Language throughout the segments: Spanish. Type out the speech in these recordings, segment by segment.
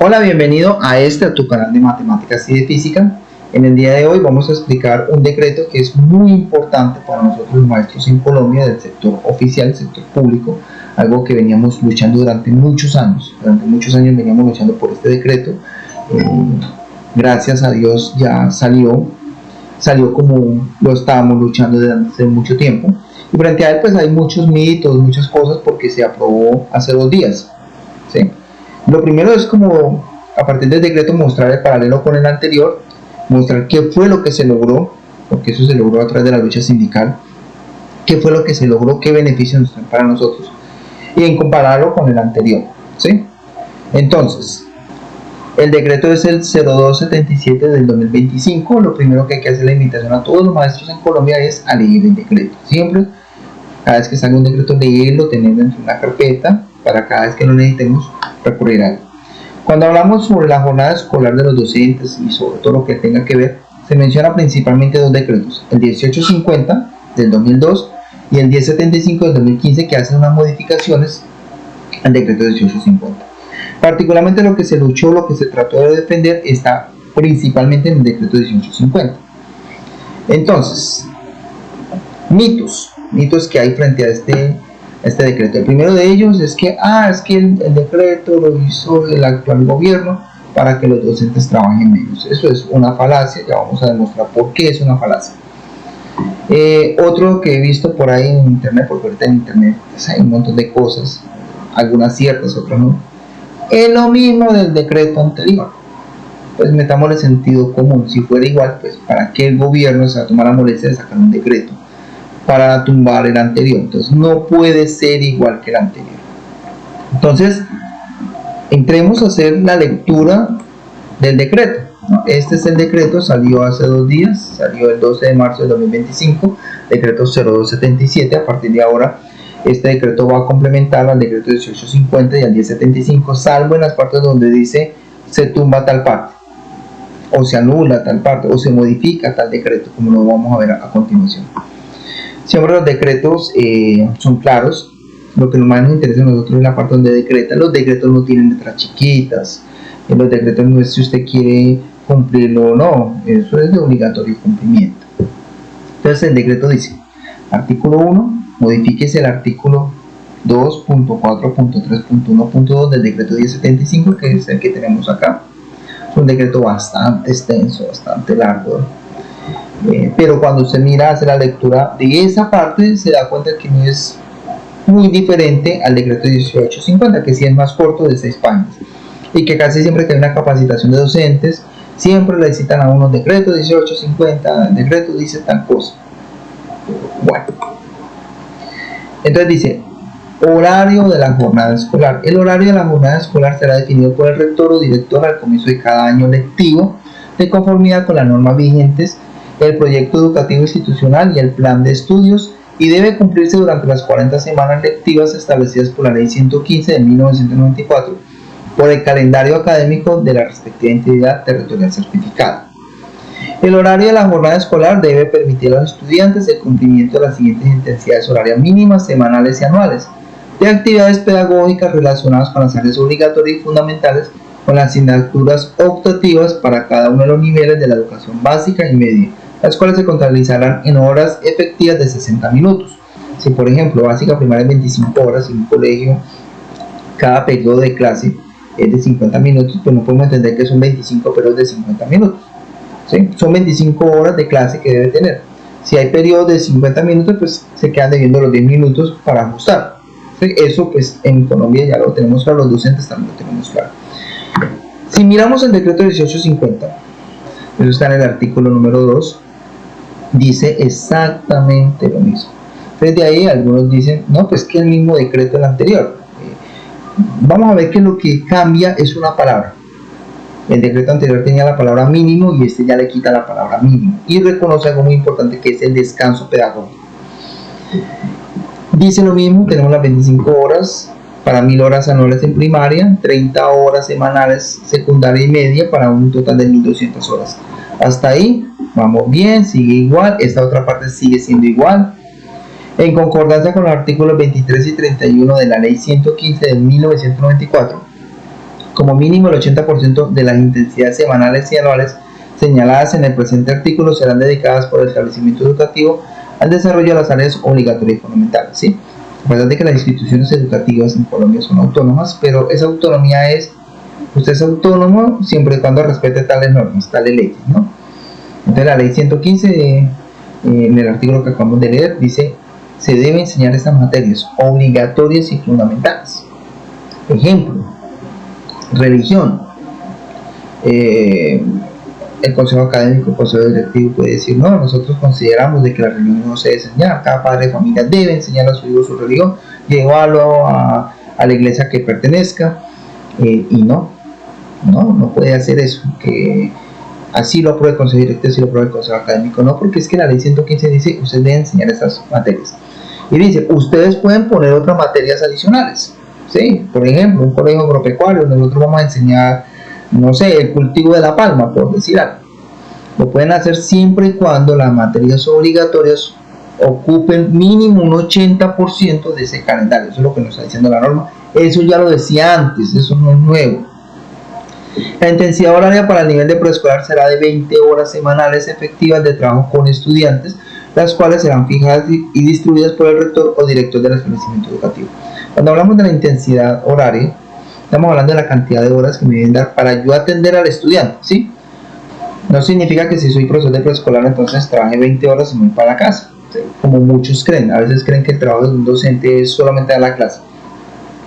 Hola, bienvenido a tu canal de matemáticas y de física. En el día de hoy vamos a explicar un decreto que es muy importante para nosotros los maestros en Colombia del sector oficial, sector público, algo que veníamos luchando durante muchos años. Durante muchos años veníamos luchando por este decreto. Gracias a Dios ya salió como lo estábamos luchando desde hace mucho tiempo. Y frente a él pues hay muchos mitos, muchas cosas porque se aprobó hace 2 días, ¿sí? Lo primero es como a partir del decreto mostrar el paralelo con el anterior, mostrar qué fue lo que se logró, porque eso se logró a través de la lucha sindical, qué fue lo que se logró, qué beneficios nos traen para nosotros, y en compararlo con el anterior, ¿sí? Entonces, el decreto es el 0277 del 2025. Lo primero que hay que hacer la invitación a todos los maestros en Colombia es a leer el decreto. Siempre, cada vez que salga un decreto, leerlo, tenerlo en una carpeta, para cada vez que lo necesitemos recurrir a él. Cuando hablamos sobre la jornada escolar de los docentes y sobre todo lo que tenga que ver, se menciona principalmente 2 decretos, el 1850 del 2002 y el 1075 del 2015, que hacen unas modificaciones al decreto 1850. Particularmente lo que se luchó, lo que se trató de defender, está principalmente en el decreto 1850. Entonces, mitos que hay frente a este decreto. El primero de ellos es que el decreto lo hizo el actual gobierno para que los docentes trabajen menos. Eso es una falacia, ya vamos a demostrar por qué es una falacia. Otro que he visto por ahí en internet, porque ahorita en internet pues, hay un montón de cosas, algunas ciertas, otras no. Es lo mismo del decreto anterior. Pues metámosle sentido común. Si fuera igual, pues ¿para qué el gobierno se va a tomar la molestia de sacar un decreto para tumbar el anterior? Entonces no puede ser igual que el anterior. Entonces entremos a hacer la lectura del decreto, ¿no? Este es el decreto, salió hace 2 días, salió el 12 de marzo de 2025, decreto 0277. A partir de ahora este decreto va a complementar al decreto 1850 y al 1075, salvo en las partes donde dice se tumba tal parte, o se anula tal parte, o se modifica tal decreto, como lo vamos a ver a continuación. Siempre los decretos son claros. Lo que más nos interesa a nosotros es la parte donde decreta. Los decretos no tienen letras chiquitas. En los decretos no es si usted quiere cumplirlo o no. Eso es de obligatorio cumplimiento. Entonces el decreto dice, artículo 1, modifíquese el artículo 2.4.3.1.2 del decreto 1075, que es el que tenemos acá. Es un decreto bastante extenso, bastante largo, pero cuando usted mira, hace la lectura de esa parte, se da cuenta que no es muy diferente al decreto 1850, que sí es más corto, de 6 páginas, y que casi siempre que hay una capacitación de docentes, siempre le citan a unos decretos 1850, el decreto dice tal cosa. Bueno, entonces dice, horario de la jornada escolar. El horario de la jornada escolar será definido por el rector o director al comienzo de cada año lectivo, de conformidad con las normas vigentes, el proyecto educativo institucional y el plan de estudios, y debe cumplirse durante las 40 semanas lectivas establecidas por la Ley 115 de 1994 por el calendario académico de la respectiva entidad territorial certificada. El horario de la jornada escolar debe permitir a los estudiantes el cumplimiento de las siguientes intensidades horarias mínimas, semanales y anuales, de actividades pedagógicas relacionadas con las áreas obligatorias y fundamentales, con las asignaturas optativas para cada uno de los niveles de la educación básica y media, las cuales se contabilizarán en horas efectivas de 60 minutos. Si por ejemplo básica primaria es 25 horas en un colegio, cada periodo de clase es de 50 minutos, pues no podemos entender que son 25 periodos de 50 minutos. ¿Sí? Son 25 horas de clase que debe tener. Si hay periodos de 50 minutos, pues se quedan debiendo los 10 minutos para ajustar. ¿Sí? Eso pues en Colombia ya lo tenemos claro, los docentes también lo tenemos claro. Si miramos el decreto 1850, eso está en el artículo número 2, dice exactamente lo mismo. Desde ahí algunos dicen, no, pues que el mismo decreto del anterior. Vamos a ver que lo que cambia es una palabra. El decreto anterior tenía la palabra mínimo y este ya le quita la palabra mínimo y reconoce algo muy importante, que es el descanso pedagógico. Dice lo mismo, tenemos las 25 horas para 1000 horas anuales en primaria, 30 horas semanales secundaria y media, para un total de 1200 horas. Hasta ahí vamos bien, sigue igual. Esta otra parte sigue siendo igual. En concordancia con los artículos 23 y 31 de la Ley 115 de 1994, como mínimo el 80% de las intensidades semanales y anuales señaladas en el presente artículo serán dedicadas por el establecimiento educativo al desarrollo de las áreas obligatorias y fundamentales, ¿sí? A pesar de que las instituciones educativas en Colombia son autónomas, pero esa autonomía es, usted es autónomo siempre y cuando respete tales normas, tales leyes, ¿no? Entonces la ley 115, en el artículo que acabamos de leer, dice, se deben enseñar estas materias obligatorias y fundamentales. Ejemplo, religión. El consejo académico, el consejo directivo puede decir, no, nosotros consideramos de que la religión no se debe enseñar, cada padre de familia debe enseñar a su hijo su religión, llevarlo a la iglesia que pertenezca, y no puede hacer eso, que así lo apruebe el consejo directivo, así lo apruebe el consejo académico, no, porque es que la ley 115 dice, ustedes deben enseñar esas materias, y dice, ustedes pueden poner otras materias adicionales, ¿sí? Por ejemplo, un colegio agropecuario, nosotros vamos a enseñar, no sé, el cultivo de la palma, por decir algo. Lo pueden hacer siempre y cuando las materias obligatorias ocupen mínimo un 80% de ese calendario. Eso es lo que nos está diciendo la norma. Eso ya lo decía antes, eso no es nuevo. La intensidad horaria para el nivel de preescolar será de 20 horas semanales efectivas de trabajo con estudiantes, las cuales serán fijadas y distribuidas por el rector o director del establecimiento educativo. Cuando hablamos de la intensidad horaria, estamos hablando de la cantidad de horas que me deben dar para yo atender al estudiante, ¿sí? No significa que si soy profesor de preescolar entonces trabaje 20 horas y me voy para la casa, ¿sí? Como muchos creen. A veces creen que el trabajo de un docente es solamente dar la clase.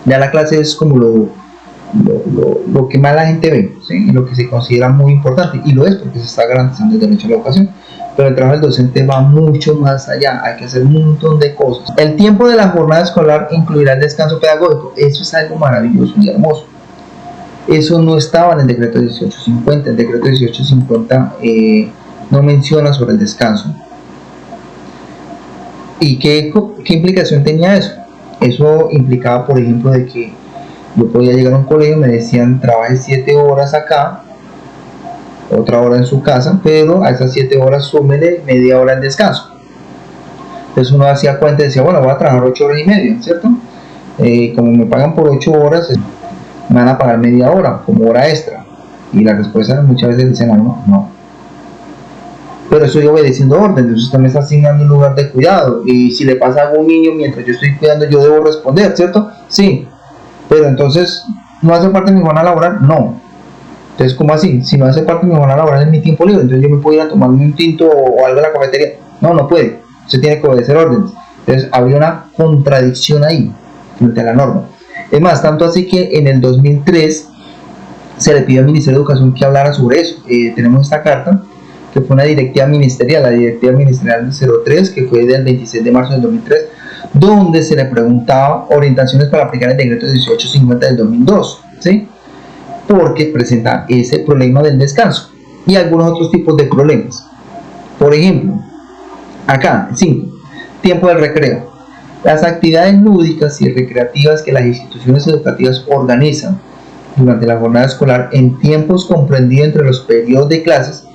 Ya la clase es como lo que más la gente ve, ¿sí? Y lo que se considera muy importante, y lo es porque se está garantizando el derecho a la educación. Pero el trabajo del docente va mucho más allá, hay que hacer un montón de cosas. El tiempo de la jornada escolar incluirá el descanso pedagógico, eso es algo maravilloso y hermoso. Eso no estaba en el decreto 1850, el decreto 1850 no menciona sobre el descanso. ¿Y qué implicación tenía eso? Eso implicaba, por ejemplo, de que yo podía llegar a un colegio, me decían trabaje 7 horas acá, otra hora en su casa, pero a esas 7 horas súmele media hora en descanso. Entonces uno hacía cuenta y decía, bueno, voy a trabajar 8 horas y media, ¿cierto? Como me pagan por 8 horas, me van a pagar media hora como hora extra. Y la respuesta muchas veces dicen, no. Pero estoy obedeciendo orden, entonces usted me está asignando un lugar de cuidado. Y si le pasa a algún niño mientras yo estoy cuidando, yo debo responder, ¿cierto? Sí. Pero entonces, ¿no hace parte de mi jornada laboral? No. Entonces, ¿cómo así? Si no hace parte de mi jornada laboral en mi tiempo libre, entonces yo me puedo ir a tomarme un tinto o algo de la cafetería. No puede. Usted tiene que obedecer órdenes. Entonces, había una contradicción ahí frente a la norma. Es más, tanto así que en el 2003 se le pidió al Ministerio de Educación que hablara sobre eso. Tenemos esta carta, que fue una directiva ministerial, la directiva ministerial 03, que fue del 26 de marzo del 2003, donde se le preguntaba orientaciones para aplicar el decreto 1850 del 2002, ¿sí? Porque presenta ese problema del descanso y algunos otros tipos de problemas. Por ejemplo, acá, 5, tiempo de recreo. Las actividades lúdicas y recreativas que las instituciones educativas organizan durante la jornada escolar en tiempos comprendidos entre los periodos de clases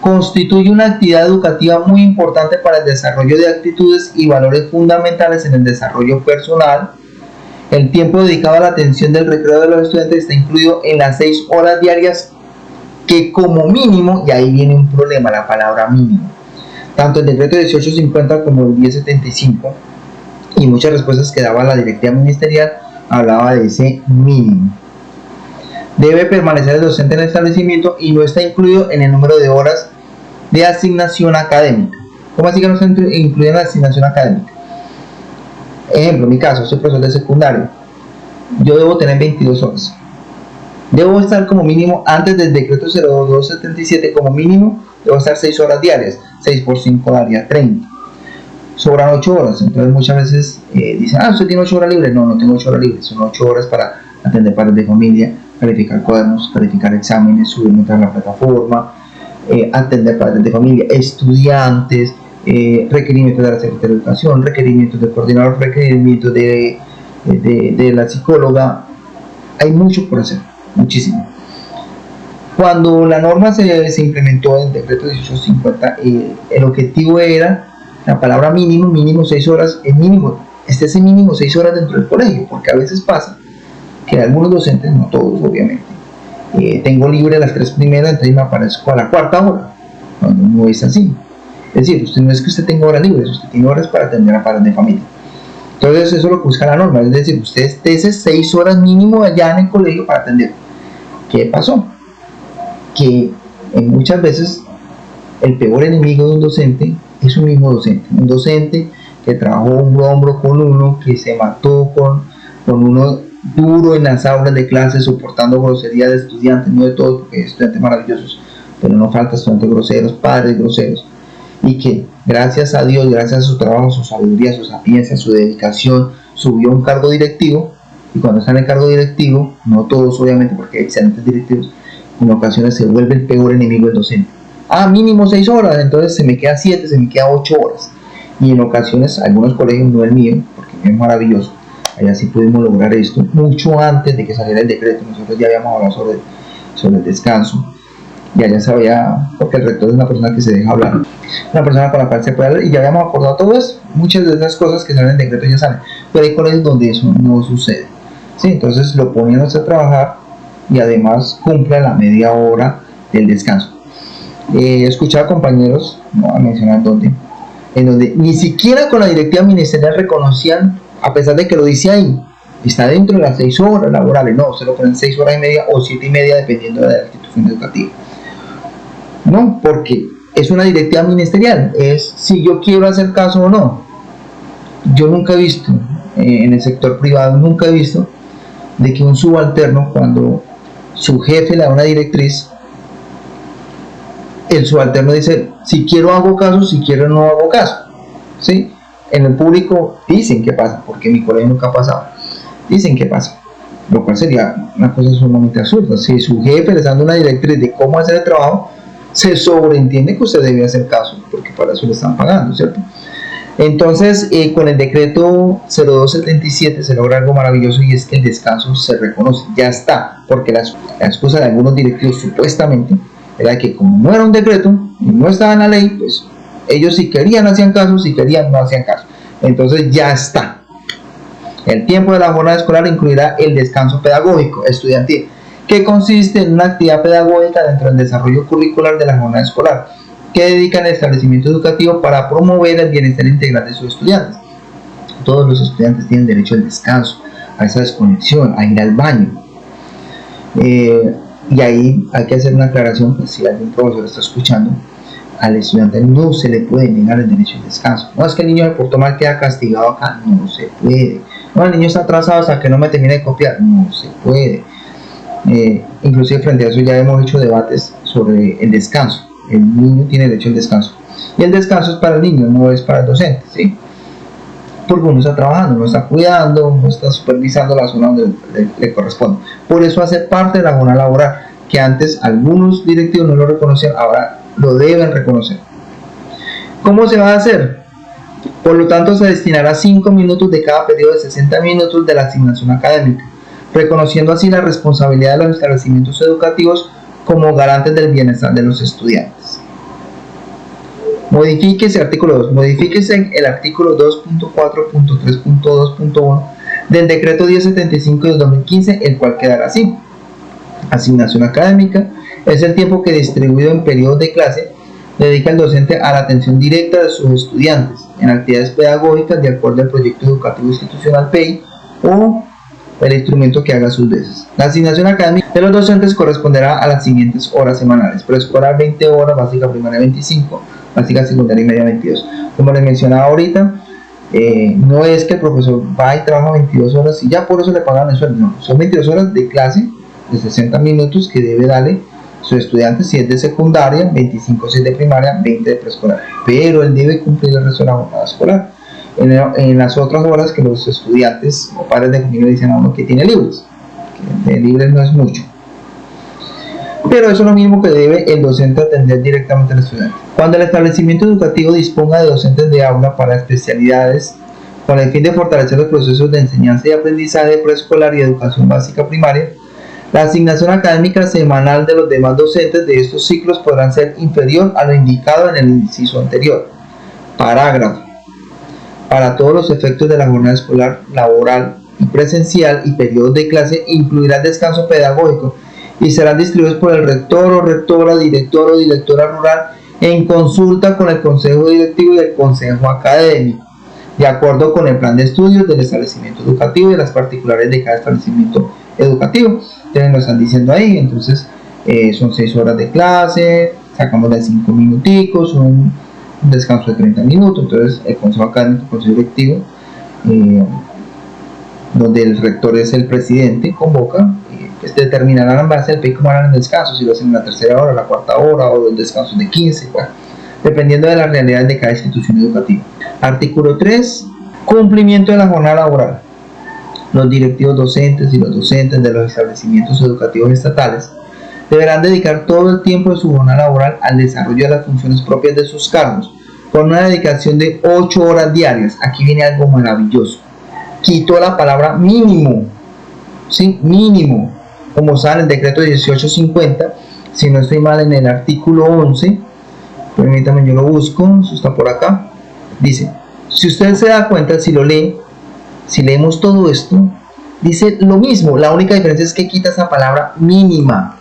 constituye una actividad educativa muy importante para el desarrollo de actitudes y valores fundamentales en el desarrollo personal. El tiempo dedicado a la atención del recreo de los estudiantes está incluido en las 6 horas diarias que como mínimo, y ahí viene un problema, la palabra mínimo, tanto el decreto 1850 como el 1075 y muchas respuestas que daba la directiva ministerial hablaba de ese mínimo. Debe permanecer el docente en el establecimiento y no está incluido en el número de horas de asignación académica. ¿Cómo así que no está incluido en la asignación académica? Ejemplo, en mi caso, soy profesor de secundario. Yo debo tener 22 horas. Debo estar como mínimo, antes del decreto 0277, como mínimo, debo estar 6 horas diarias. 6 por 5 daría 30. Sobran 8 horas. Entonces muchas veces dicen, usted tiene 8 horas libres. No tengo 8 horas libres. Son 8 horas para atender padres de familia, calificar cuadernos, calificar exámenes, subir notas a la plataforma, atender padres de familia, estudiantes, requerimientos de la Secretaría de Educación, requerimientos del coordinador, requerimientos de la psicóloga. Hay mucho por hacer, muchísimo. Cuando la norma se implementó en el decreto 1850, el objetivo era la palabra mínimo 6 horas, el mínimo, ese mínimo 6 horas dentro del colegio, porque a veces pasa que algunos docentes, no todos obviamente, tengo libre las 3 primeras, entonces me aparezco a la 4ª hora. No es así. Es decir, no es que usted tenga horas libres, usted tiene horas para atender a padres de familia. Entonces eso es lo que busca la norma, es decir, usted esté 6 horas mínimo allá en el colegio para atender. ¿Qué pasó? Que muchas veces el peor enemigo de un docente es un mismo docente. Un docente que trabajó hombro a hombro con uno, que se mató con uno duro en las aulas de clase, soportando grosería de estudiantes, no de todos, porque hay estudiantes maravillosos, pero no falta estudiantes groseros, padres groseros, y que gracias a Dios, gracias a su trabajo, su sabiduría, su sapiencia, su dedicación, subió a un cargo directivo. Y cuando está en el cargo directivo, no todos obviamente, porque hay excelentes directivos, en ocasiones se vuelve el peor enemigo del docente. Mínimo 6 horas, entonces se me queda 7, se me queda 8 horas. Y en ocasiones, algunos colegios, no el mío, porque es maravilloso, allá sí pudimos lograr esto mucho antes de que saliera el decreto. Nosotros ya habíamos hablado sobre el descanso, y allá sabía, porque el rector es una persona que se deja hablar, una persona con la cual se puede hablar, y ya habíamos acordado todo eso. Muchas de esas cosas que salen en el decreto ya salen, pero hay colegios donde eso no sucede. ¿Sí? Entonces lo ponen a trabajar y además cumple la media hora del descanso. He escuchado compañeros, no voy a mencionar dónde, en donde ni siquiera con la directiva ministerial reconocían, a pesar de que lo dice ahí, está dentro de las 6 horas laborales, no, se lo ponen 6 horas y media o 7 y media dependiendo de la institución educativa. No, porque es una directiva ministerial, es si yo quiero hacer caso o no. Yo nunca he visto, en el sector privado, nunca he visto de que un subalterno, cuando su jefe le da una directriz, el subalterno dice, si quiero hago caso, si quiero no hago caso. ¿Sí? En el público dicen que pasa, porque en mi colegio nunca ha pasado, dicen que pasa, lo cual sería una cosa sumamente absurda. Si su jefe le está dando una directriz de cómo hacer el trabajo, se sobreentiende que usted debe hacer caso, porque para eso le están pagando, ¿cierto? Entonces, con el decreto 0277 se logra algo maravilloso, y es que el descanso se reconoce, ya está, porque la excusa de algunos directivos supuestamente era que como no era un decreto y no estaba en la ley, pues ellos si querían hacían caso, si querían no hacían caso. Entonces ya está. El tiempo de la jornada escolar incluirá el descanso pedagógico estudiantil, que consiste en una actividad pedagógica dentro del desarrollo curricular de la jornada escolar, que dedica el establecimiento educativo para promover el bienestar integral de sus estudiantes. Todos los estudiantes tienen derecho al descanso, a esa desconexión, a ir al baño. Y ahí hay que hacer una aclaración, pues si algún profesor está escuchando, al estudiante no se le puede negar el derecho al descanso. No es que el niño se portó mal, queda castigado acá, no se puede. No, el niño está atrasado hasta que no me termine de copiar, no se puede. Inclusive frente a eso ya hemos hecho debates sobre el descanso. El niño tiene derecho al descanso, y el descanso es para el niño, no es para el docente, ¿sí? Porque uno está trabajando, uno está cuidando, uno está supervisando la zona donde le corresponde. Por eso hace parte de la jornada laboral, que antes algunos directivos no lo reconocían, ahora lo deben reconocer. ¿Cómo se va a hacer? Por lo tanto, se destinará 5 minutos de cada periodo de 60 minutos de la asignación académica, reconociendo así la responsabilidad de los establecimientos educativos como garantes del bienestar de los estudiantes. Modifíquese artículo 2. Modifíquese el artículo 2.4.3.2.1 del decreto 1075 de 2015, el cual quedará así. Asignación académica es el tiempo que, distribuido en periodos de clase, dedica el docente a la atención directa de sus estudiantes en actividades pedagógicas de acuerdo al proyecto educativo institucional PEI o el instrumento que haga sus veces. La asignación académica de los docentes corresponderá a las siguientes horas semanales: preescolar 20 horas, básica primaria 25, básica secundaria y media 22. Como les mencionaba ahorita, no es que el profesor va y trabaja 22 horas y ya por eso le pagan el sueldo, no, son 22 horas de clase de 60 minutos que debe darle sus estudiantes. Si es de secundaria, 25 si es de primaria, 20 de preescolar, pero él debe cumplir el resto de la jornada escolar. En las otras horas que los estudiantes o padres de familia dicen a uno que tiene libres, que de libres no es mucho, pero eso es lo mismo que debe el docente atender directamente al estudiante. Cuando el establecimiento educativo disponga de docentes de aula para especialidades con el fin de fortalecer los procesos de enseñanza y aprendizaje preescolar y educación básica primaria, la asignación académica semanal de los demás docentes de estos ciclos podrán ser inferior a lo indicado en el inciso anterior. Parágrafo. Para todos los efectos de la jornada escolar, laboral y presencial y periodos de clase, incluirá el descanso pedagógico y serán distribuidos por el rector o rectora, director o directora rural en consulta con el consejo directivo y el consejo académico, de acuerdo con el plan de estudios del establecimiento educativo y las particulares de cada establecimiento educativo. Entonces nos están diciendo ahí, entonces son 6 horas de clase, sacamos de 5 minuticos, un descanso de 30 minutos, entonces el consejo académico, el consejo directivo, donde el rector es el presidente, convoca, pues determinarán en base al PIB cómo harán el descanso, si lo hacen en la tercera hora, la cuarta hora o el descanso de 15, bueno, dependiendo de las realidades de cada institución educativa. Artículo 3, cumplimiento de la jornada laboral. Los directivos docentes y los docentes de los establecimientos educativos estatales deberán dedicar todo el tiempo de su jornada laboral al desarrollo de las funciones propias de sus cargos, con una dedicación de 8 horas diarias. Aquí viene algo maravilloso. Quitó la palabra mínimo, ¿sí? Mínimo, como sale el decreto 1850, si no estoy mal en el artículo 11, permítame, yo lo busco, eso está por acá, dice, si usted se da cuenta, si lo lee, si leemos todo esto, dice lo mismo, la única diferencia es que quita esa palabra mínima,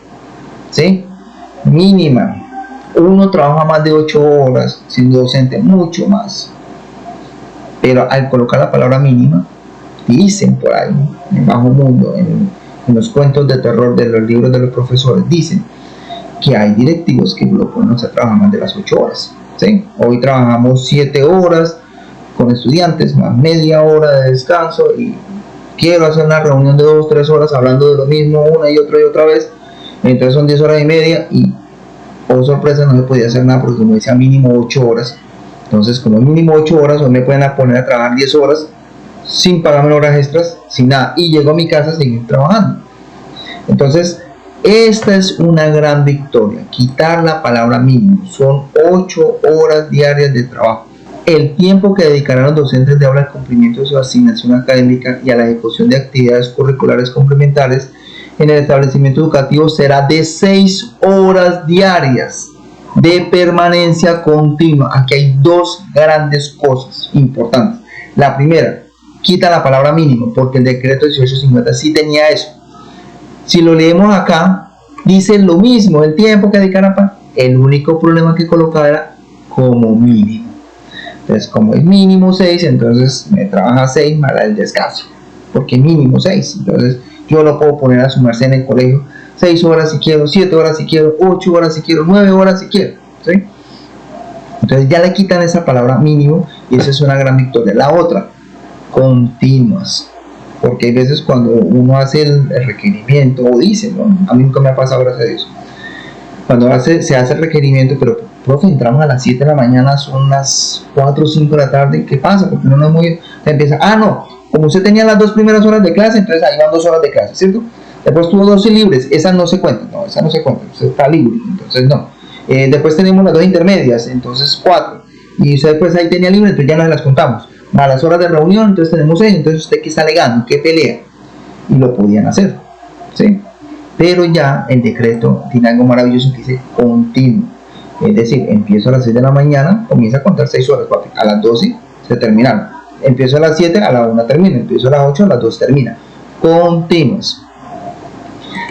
¿sí? Mínima. Uno trabaja más de 8 horas siendo docente, mucho más, pero al colocar la palabra mínima, dicen por ahí, en el bajo mundo, en los cuentos de terror de los libros de los profesores, dicen que hay directivos que lo ponen a trabajar más de las 8 horas, ¿sí? Hoy trabajamos 7 horas con estudiantes, más media hora de descanso, y quiero hacer una reunión de 2-3 horas hablando de lo mismo una y otra vez, entonces son 10 horas y media, y oh sorpresa, no se podía hacer nada porque como decía mínimo 8 horas, entonces como mínimo 8 horas, hoy me pueden poner a trabajar 10 horas, sin pagarme horas extras, sin nada, y llego a mi casa a seguir trabajando. Entonces, esta es una gran victoria, quitar la palabra mínimo, son 8 horas diarias de trabajo. El tiempo que dedicarán los docentes de aula al cumplimiento de su asignación académica y a la ejecución de actividades curriculares complementarias en el establecimiento educativo será de 6 horas diarias de permanencia continua. Aquí hay dos grandes cosas importantes. La primera, quita la palabra mínimo, porque el decreto 1850 sí tenía eso. Si lo leemos acá, dice lo mismo, el tiempo que dedicará para... El único problema que colocaba era como mínimo. Entonces, como es mínimo 6, entonces me trabaja 6 más el descanso, porque mínimo 6. Entonces, yo lo puedo poner a sumarse en el colegio 6 horas si quiero, 7 horas si quiero, 8 horas si quiero, 9 horas si quiero, ¿sí? Entonces ya le quitan esa palabra mínimo y esa es una gran victoria. La otra, continuas, porque hay veces cuando uno hace el requerimiento o dice, ¿no? A mí nunca me ha pasado, gracias a Dios, cuando se hace el requerimiento, pero profe, entramos a las 7 de la mañana, son las 4 o 5 de la tarde, ¿qué pasa? Porque uno no es muy... Se empieza, no, como usted tenía las 2 primeras horas de clase, entonces ahí van 2 horas de clase, ¿cierto? Después tuvo 12 libres, esas no se cuentan, no, esa no se cuenta, usted está libre, entonces no. Después tenemos las 2 intermedias, entonces 4, y usted después ahí tenía libre, entonces ya no las contamos, más las horas de reunión, entonces tenemos 6, entonces usted que está alegando, que pelea, y lo podían hacer, ¿sí? Pero ya el decreto tiene algo maravilloso que dice continuo, es decir, empiezo a las 6 de la mañana, comienza a contar 6 horas, papi, a las 12 se terminaron, empiezo a las 7, a la 1 termina, empiezo a las 8, a las 2 termina, continuas,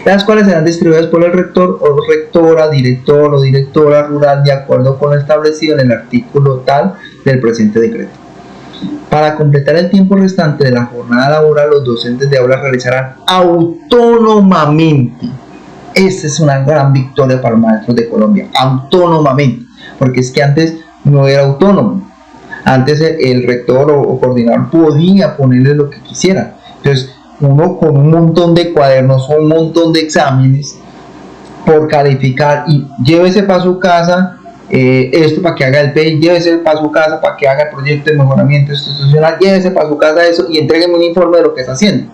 las cuales serán distribuidas por el rector o rectora, director o directora rural de acuerdo con lo establecido en el artículo tal del presente decreto. Para completar el tiempo restante de la jornada laboral, los docentes de aula realizarán autónomamente. Esta es una gran victoria para los maestros de Colombia, autónomamente, porque es que antes no era autónomo. Antes el rector o coordinador podía ponerle lo que quisiera. Entonces, uno con un montón de cuadernos o un montón de exámenes por calificar y llévese para su casa esto para que haga el PEI, llévese para su casa para que haga el proyecto de mejoramiento institucional, llévese para su casa eso y entrégueme un informe de lo que está haciendo.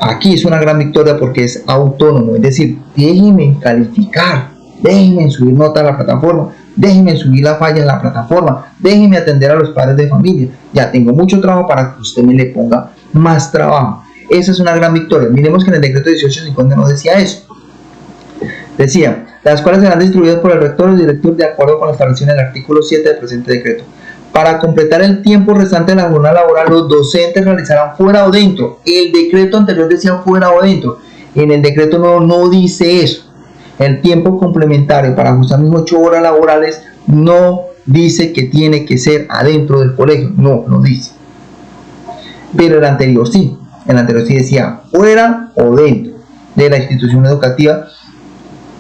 Aquí es una gran victoria porque es autónomo, es decir, déjenme calificar, déjenme subir nota a la plataforma, déjenme subir la falla en la plataforma, déjenme atender a los padres de familia, ya tengo mucho trabajo para que usted me le ponga más trabajo. Esa es una gran victoria. Miremos que en el decreto 1850 no decía eso. Decía, las cuales serán distribuidas por el rector o director de acuerdo con la establecido en el artículo 7 del presente decreto. Para completar el tiempo restante de la jornada laboral, los docentes realizarán fuera o dentro. El decreto anterior decía fuera o dentro. En el decreto no dice eso. El tiempo complementario para ajustar mis 8 horas laborales no dice que tiene que ser adentro del colegio, no lo dice. Pero el anterior sí decía fuera o dentro de la institución educativa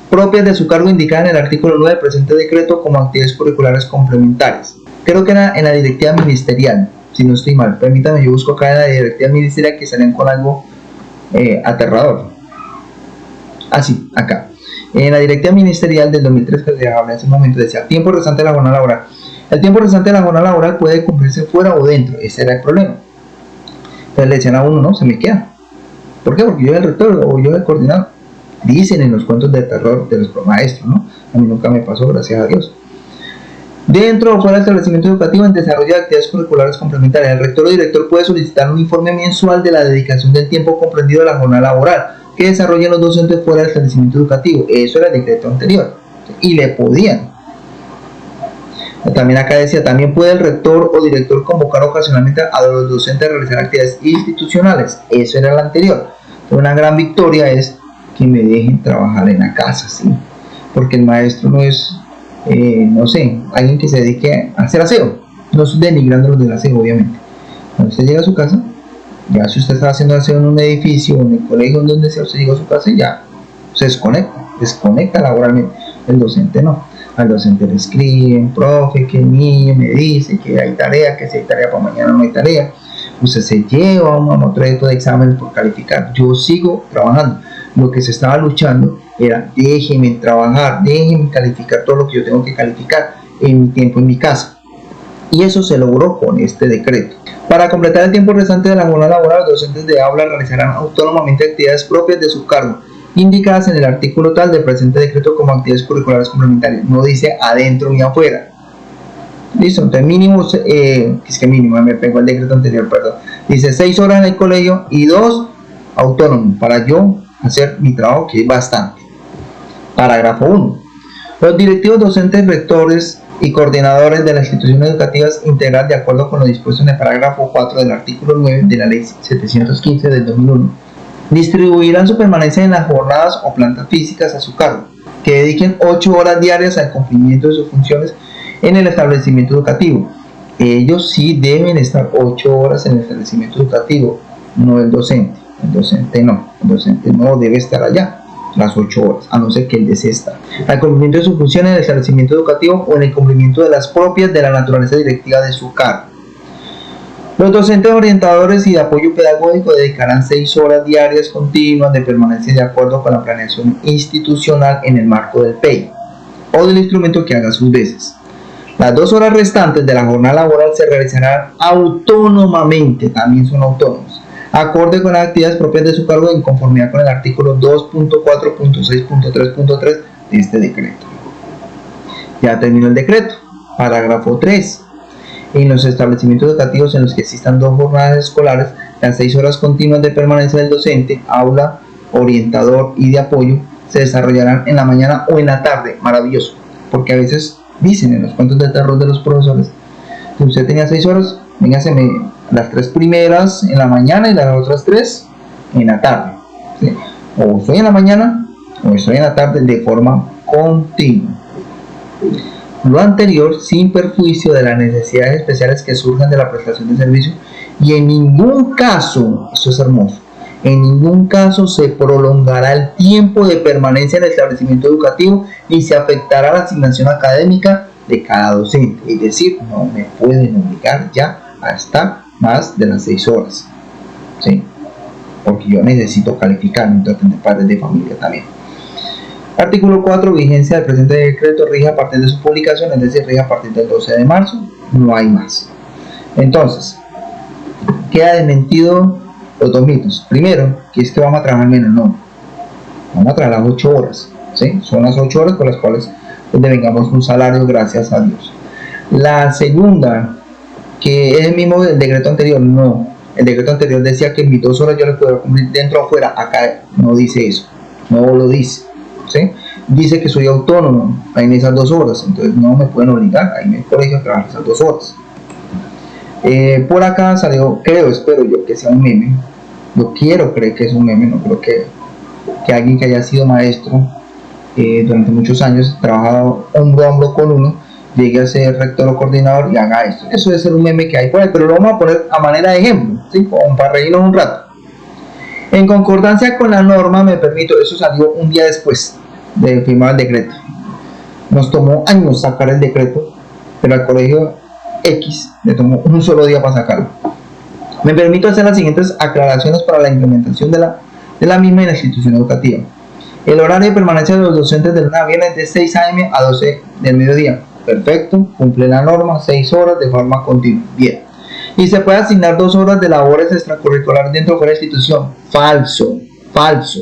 propias de su cargo indicada en el artículo 9 del presente decreto como actividades curriculares complementarias. Creo que era en la directiva ministerial, si no estoy mal, permítame, yo busco acá en la directiva ministerial que salían con algo aterrador. Así, acá. En la directiva ministerial del 2003 que se habla en ese momento decía tiempo restante de la jornada laboral. El tiempo restante de la jornada laboral puede cumplirse fuera o dentro, ese era el problema. Entonces le decían a uno, no, se me queda. ¿Por qué? Porque yo el rector o yo el coordinador. Dicen en los cuentos de terror de los maestros, ¿no? A mí nunca me pasó, gracias a Dios. Dentro o fuera del establecimiento educativo en desarrollo de actividades curriculares complementarias, el rector o director puede solicitar un informe mensual de la dedicación del tiempo comprendido de la jornada laboral que desarrollen los docentes fuera del establecimiento educativo. Eso era el decreto anterior. Y le podían. También acá decía, también puede el rector o director convocar ocasionalmente a los docentes a realizar actividades institucionales. Eso era el anterior. Una gran victoria es que me dejen trabajar en la casa, ¿sí? Porque el maestro no es, no sé, alguien que se dedique a hacer aseo. No estoy denigrando los del aseo, obviamente. Cuando usted llega a su casa, ya si usted está haciendo aseo en un edificio o en el colegio, en donde sea, usted llega a su casa y ya se desconecta laboralmente. El docente no. Al docente le escriben, profe, que el niño me dice que hay tarea, que si hay tarea para mañana no hay tarea. Usted se lleva un mamotreto de exámenes por calificar. Yo sigo trabajando. Lo que se estaba luchando era déjenme trabajar, déjenme calificar todo lo que yo tengo que calificar en mi tiempo en mi casa. Y eso se logró con este decreto. Para completar el tiempo restante de la jornada laboral, los docentes de aula realizarán autónomamente actividades propias de su cargo, indicadas en el artículo tal del presente decreto como actividades curriculares complementarias. No dice adentro ni afuera. Listo, entonces mínimo, es que mínimo, me pegó el decreto anterior, perdón. Dice 6 horas en el colegio y 2 autónomo para yo hacer mi trabajo, que es bastante. Parágrafo 1. Los directivos, docentes, rectores y coordinadores de las instituciones educativas integran de acuerdo con lo dispuesto en el parágrafo 4 del artículo 9 de la ley 715 del 2001. Distribuirán su permanencia en las jornadas o plantas físicas a su cargo, que dediquen 8 horas diarias al cumplimiento de sus funciones en el establecimiento educativo. Ellos sí deben estar 8 horas en el establecimiento educativo, no el docente. El docente no debe estar allá las 8 horas, a no ser que él desee estar. Al cumplimiento de sus funciones en el establecimiento educativo o en el cumplimiento de las propias de la naturaleza directiva de su cargo. Los docentes orientadores y de apoyo pedagógico dedicarán 6 horas diarias continuas de permanencia de acuerdo con la planeación institucional en el marco del PEI o del instrumento que haga sus veces. Las 2 horas restantes de la jornada laboral se realizarán autónomamente, también son autónomos, acorde con las actividades propias de su cargo en conformidad con el artículo 2.4.6.3.3 de este decreto. Ya terminó el decreto. Parágrafo 3. En los establecimientos educativos en los que existan 2 jornadas escolares, las 6 horas continuas de permanencia del docente, aula, orientador y de apoyo se desarrollarán en la mañana o en la tarde. Maravilloso, porque a veces dicen en los cuentos de terror de los profesores que usted tenía 6 horas, véngaseme las 3 primeras en la mañana y las otras 3 en la tarde, ¿sí? O estoy en la mañana o estoy en la tarde de forma continua. Lo anterior sin perjuicio de las necesidades especiales que surjan de la prestación de servicio y en ningún caso, esto es hermoso, en ningún caso se prolongará el tiempo de permanencia en el establecimiento educativo ni se afectará la asignación académica de cada docente. Es decir, no me pueden obligar ya a estar más de las 6 horas, ¿sí? Porque yo necesito calificar, mientras de padres de familia también. Artículo 4. Vigencia del presente decreto rige a partir de su publicación, es decir, rige a partir del 12 de marzo, no hay más. Entonces, queda desmentido los 2 mitos. Primero, que es que vamos a trabajar menos, no. Vamos a trabajar las 8 horas, ¿sí? Son las 8 horas con las cuales devengamos un salario, gracias a Dios. La segunda, que es el mismo del decreto anterior, no. El decreto anterior decía que en mis 2 horas yo les puedo cumplir dentro o afuera. Acá no dice eso, no lo dice, ¿sí? Dice que soy autónomo en esas 2 horas, entonces no me pueden obligar a irme al colegio a trabajar esas 2 horas. Por acá salió, espero yo que sea un meme. Yo quiero creer que es un meme, no creo que que alguien que haya sido maestro durante muchos años, trabajado hombro a hombro con uno, llegue a ser rector o coordinador y haga esto. Eso debe ser un meme que hay por ahí, pero lo vamos a poner a manera de ejemplo, ¿sí? Como para reírnos un rato. En concordancia con la norma, me permito, eso salió un día después de firmar el decreto. Nos tomó años sacar el decreto, pero al colegio X le tomó un solo día para sacarlo. Me permito hacer las siguientes aclaraciones para la implementación de la misma en la institución educativa. El horario de permanencia de los docentes de lunes a viernes de 6 a.m. a 12 del mediodía. Perfecto, cumple la norma, 6 horas de forma continua. Bien. Y se puede asignar 2 horas de labores extracurriculares dentro de la institución. Falso, falso.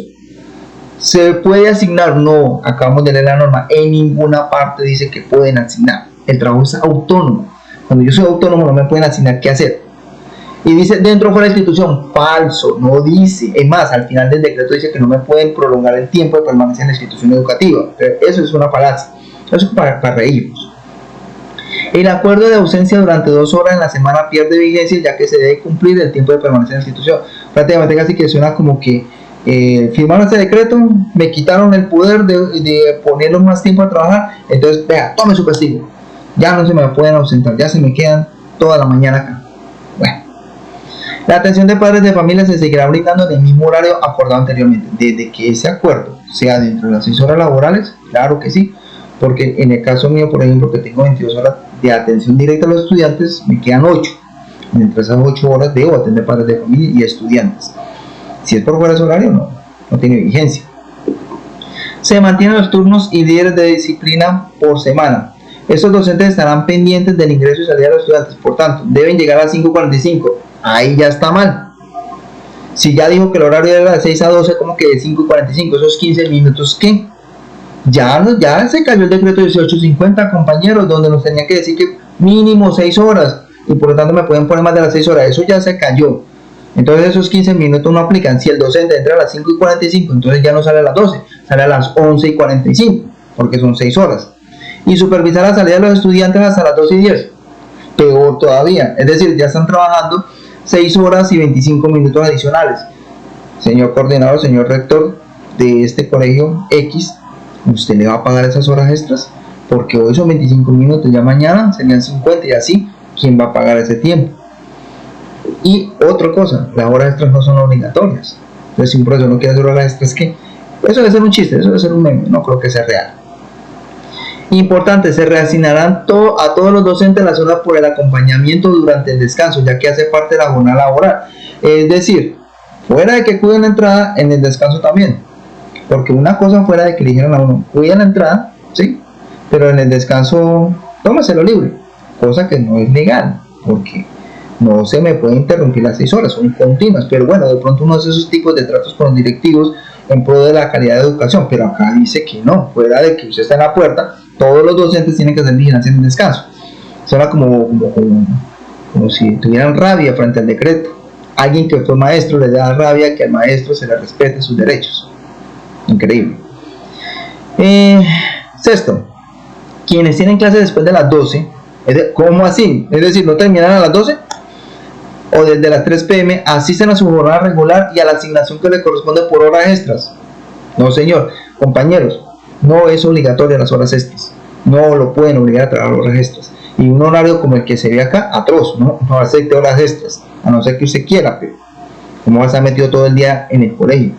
¿Se puede asignar? No, acabamos de leer la norma. En ninguna parte dice que pueden asignar. El trabajo es autónomo. Cuando yo soy autónomo no me pueden asignar qué hacer. Y dice dentro de la institución. Falso, no dice. Es más, al final del decreto dice que no me pueden prolongar el tiempo de permanencia en la institución educativa. Pero eso es una falacia. Eso es para reírnos. El acuerdo de ausencia durante 2 horas en la semana pierde vigencia, ya que se debe cumplir el tiempo de permanencia en la institución. Prácticamente casi que suena como que firmaron este decreto, me quitaron el poder de ponerlos más tiempo a trabajar, entonces vea, tome su castigo, ya no se me pueden ausentar, ya se me quedan toda la mañana acá. Bueno, la atención de padres de familia se seguirá brindando en el mismo horario acordado anteriormente, desde que ese acuerdo sea dentro de las 6 horas laborales, claro que sí, porque en el caso mío, por ejemplo, que tengo 22 horas de atención directa a los estudiantes, me quedan 8. Entre esas 8 horas debo atender padres de familia y estudiantes. Si es por fuera de ese horario, no tiene vigencia. Se mantienen los turnos y líderes de disciplina por semana. Estos docentes estarán pendientes del ingreso y salida de los estudiantes, por tanto, deben llegar a las 5:45. Ahí ya está mal. Si ya dijo que el horario era de 6 a 12, como que de 5:45, esos 15 minutos, ¿qué? Ya se cayó el decreto 1850, compañeros, donde nos tenían que decir que mínimo 6 horas y por lo tanto me pueden poner más de las 6 horas. Eso ya se cayó. Entonces esos 15 minutos no aplican. Si el docente entra a las 5:45, entonces ya no sale a las 12, sale a las 11:45, porque son 6 horas. Y supervisar la salida de los estudiantes hasta las 12:10. Peor todavía. Es decir, ya están trabajando 6 horas y 25 minutos adicionales. Señor coordinador, señor rector de este colegio X, ¿usted le va a pagar esas horas extras? Porque hoy son 25 minutos, ya mañana serían 50 y así, ¿quién va a pagar ese tiempo? Y otra cosa, las horas extras no son obligatorias. Entonces, si un profesor no quiere hacer horas extras, ¿qué? Eso debe ser un chiste, eso debe ser un meme, no creo que sea real. Importante, se reasignarán a todos los docentes las horas por el acompañamiento durante el descanso, ya que hace parte de la jornada laboral. Es decir, fuera de que cuiden la entrada, en el descanso también. Porque una cosa fuera de que le dijeran a uno, cuiden la entrada, ¿sí? Pero en el descanso, tómaselo libre. Cosa que no es legal, porque no se me puede interrumpir las 6 horas, son continuas. Pero bueno, de pronto uno hace esos tipos de tratos con los directivos en pro de la calidad de educación. Pero acá dice que no, fuera de que usted está en la puerta, todos los docentes tienen que hacer vigilancia en el descanso. Suena como si tuvieran rabia frente al decreto. Alguien que fue maestro le da rabia que al maestro se le respete sus derechos. Increíble. Sexto, quienes tienen clase después de las 12, ¿cómo así? Es decir, no terminan a las 12 o desde las 3 p.m. asisten a su jornada regular y a la asignación que le corresponde por horas extras. No, señor, compañeros, no es obligatoria las horas extras. No lo pueden obligar a trabajar horas extras. Y un horario como el que se ve acá, atroz, no acepte horas extras, a no ser que usted quiera, pero como va a estar metido todo el día en el colegio.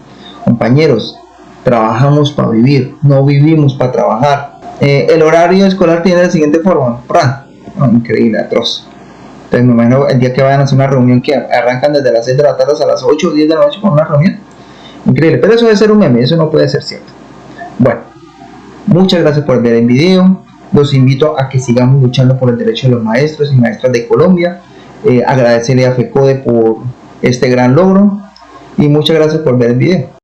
Compañeros, trabajamos para vivir, no vivimos para trabajar. El horario escolar tiene la siguiente forma. Increíble, atroz. Entonces me imagino el día que vayan a hacer una reunión que arrancan desde las 6 de la tarde hasta las 8 o 10 de la noche con una reunión. Increíble, pero eso debe ser un meme, eso no puede ser cierto. Bueno, muchas gracias por ver el video. Los invito a que sigamos luchando por el derecho de los maestros y maestras de Colombia. Agradecerle a FECODE por este gran logro y muchas gracias por ver el video.